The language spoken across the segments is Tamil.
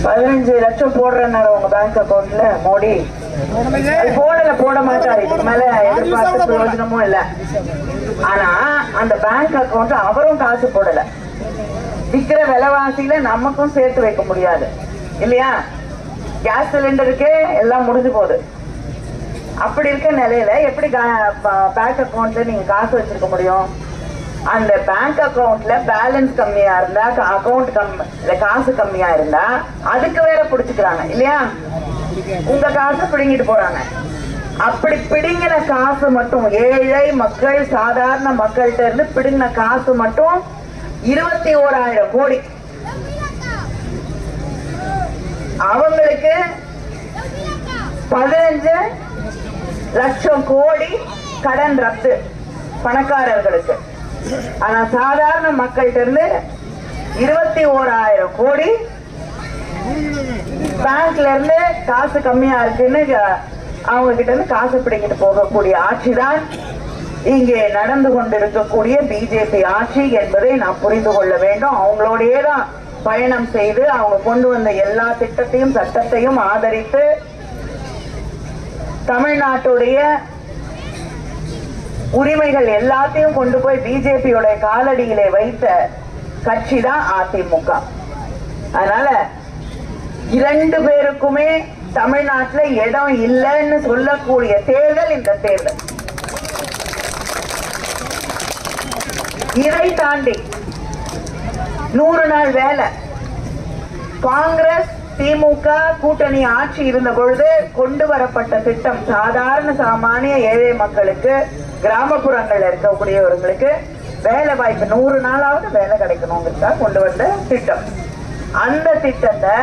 15 லட்சம் போடுறேன்னாரு உங்க பேங்க் அக்கௌண்ட்ல மோடி. போட மாட்டாரு. இதுக்கு மேல எதிர்பார்த்து பிரயோஜனமும் இல்ல. ஆனா அந்த பேங்க் அக்கௌண்ட் அவரும் காசு போடல. விக்கிற விலைவாசியில நமக்கும் சேர்த்து வைக்க முடியாது இல்லையா? கேஸ் சிலிண்டருக்கே எல்லாம் முடிஞ்சு போகுது. அப்படி இருக்க நிலையில எப்படி பேங்க் அக்கௌண்ட்ல நீங்க காசு வச்சிருக்க முடியும்? அந்த பேங்க் அக்கௌண்ட்ல பேலன்ஸ் கம்மியா இருந்தா, காசு கம்மியா இருந்தா அதுக்கு வேற பிடிச்சுக்கிறாங்க இல்லையா? உங்க காசை பிடுங்கிட்டு போறாங்க. அப்படி பிடுங்கின காசு மட்டும், ஏழை மக்கள் சாதாரண மக்கள்கிட்ட இருந்து பிடுங்கின காசு மட்டும் 21,000 கோடி. அவங்களுக்கு 15 லட்சம் கோடி கடன் ரத்து பணக்காரர்களுக்கு. ஆனா சாதாரண மக்கள்கிட்ட இருந்து 21,000 கோடி பேங்க்ல இருந்து காசு கம்மியா இருக்குன்னு அவங்க கிட்ட இருந்து காசு பிடிக்கிட்டு போகக்கூடிய ஆட்சிதான் இங்கே நடந்து கொண்டிருக்கக்கூடிய பிஜேபி ஆட்சி என்பதை நாம் புரிந்து கொள்ள வேண்டும். அவங்களோடயே தான் பயணம் செய்து அவங்க கொண்டு வந்த எல்லா திட்டத்தையும் சட்டத்தையும் ஆதரித்து தமிழ்நாட்டுடைய உரிமைகள் எல்லாத்தையும் கொண்டு போய் பிஜேபியோட காலடியிலே வைத்த கட்சி தான் அதிமுக. அதனால 2 பேருக்குமே தமிழ்நாட்டில் இடம் இல்லைன்னு சொல்லக்கூடிய தேர்தல் இந்த தேர்தல். இதை தாண்டி 100 நாள் வேலை காங்கிரஸ் திமுக கூட்டணி ஆட்சி இருந்த பொழுது கொண்டு வரப்பட்ட திட்டம், சாதாரண சாமானிய ஏழை மக்களுக்கு, கிராமப்புறங்கள்ல இருக்கக்கூடியவர்களுக்கு வேலை வாய்ப்பு 100 நாளாவது வேலை கிடைக்கணுங்கிறதுக்காக கொண்டு வந்த திட்டம். அந்த திட்டத்தை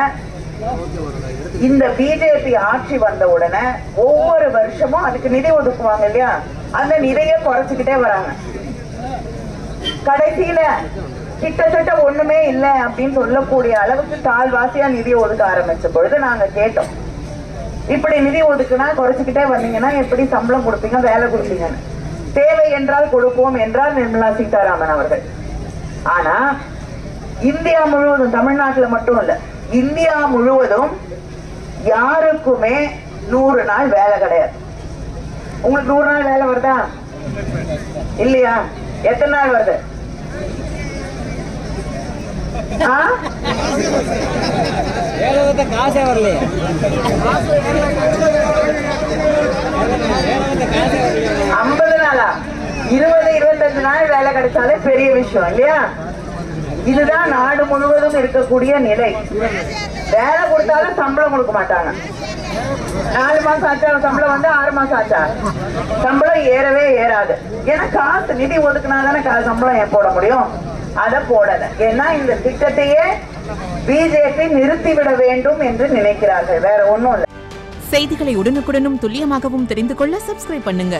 இந்த பிஜேபி ஆட்சி வந்த உடனே ஒவ்வொரு வருஷமும் அதுக்கு நிதி ஒதுக்குவாங்க இல்லையா? அந்த நிதியை குறைச்சிக்கிட்டே வராங்க. கடைசியில கிட்டத்தட்ட ஒண்ணுமே இல்லை அப்படின்னு சொல்லக்கூடிய அளவுக்கு கால்வாசியா நிதி ஒதுக்க ஆரம்பிச்ச பொழுது நாங்க கேட்டோம், இப்படி நிதி ஒதுக்குனா குறைச்சிக்கிட்டே வந்தீங்கன்னா எப்படி சம்பளம் கொடுப்பீங்க, வேலை கொடுப்பீங்கன்னு. தேவை என்றால் கொடுப்போம் என்றார் நிர்மலா சீதாராமன் அவர்கள். ஆனா இந்தியா முழுவதும், தமிழ்நாட்டுல மட்டும் இல்ல, இந்தியா முழுவதும் யாருக்குமே 100 நாள் வேலை கிடையாது. உங்களுக்கு 100 நாள் வேலை வருதா இல்லையா? எத்தனை நாள் வருது? காசே வரலையே. 50 நாளா? 20-25 நாள் வேலை கிடைச்சாலே பெரிய விஷயம் இல்லையா? இதுதான் நாடு முழுவதும் இருக்கக்கூடிய நிலை. வேலை கொடுத்தாலும் சம்பளம் கொடுக்க மாட்டாங்க. 4 மாசம் ஆச்சா சம்பளம் வந்து 6 மாசம் ஆச்சா சம்பளம் ஏறவே ஏறாது. ஏன்னா காசு நிதி ஒதுக்குனாதானே சம்பளம் போட முடியும். அதை போடல. ஏன்னா இந்த திட்டத்தையே பிஜேபி நிறுத்திவிட வேண்டும் என்று நினைக்கிறார்கள். வேற ஒண்ணும் இல்லை. செய்திகளை உடனுக்குடனும் துல்லியமாகவும் தெரிந்து கொள்ள சப்ஸ்கிரைப் பண்ணுங்க.